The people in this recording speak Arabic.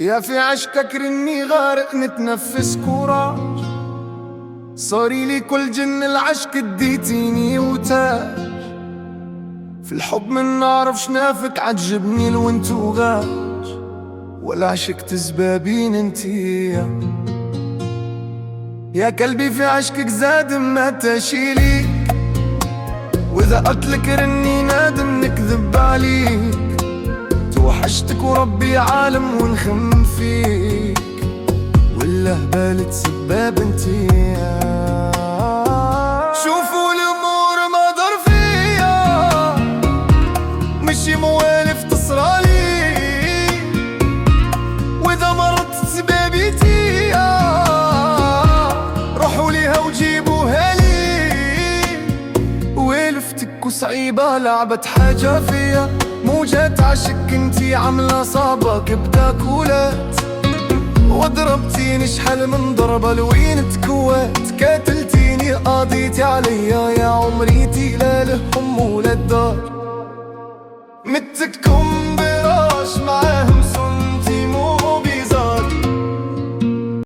يا في عشقك رني غارق نتنفس كوراج، صاري لي كل جن العشق اديتيني وتاج. في الحب من نعرفش نافك عجبني الوانتو غاج، ولا عشقت زبابين انتي يا كلبي. في عشقك زاد ما تشيليك، واذا قلتلك رني نادم نكذب عليك. توحشتك وربي عالم ونخم فيك، ولا هبالة سباب انتي. شوفوا الامور ما ضر فيا، مشي موالف تصرالي، واذا مرت سبابيتي روحوا ليها وجيبوها لي. والفتك وصعيبة لعبت حاجة فيا، موجات عشق انتي عاملة صعبة بتاكلات. وضربتيني شحال من ضربة لوين تكوات، كاتلتيني قاضيتي عليا يا عمريتي لا لهم ولا الدار. متكم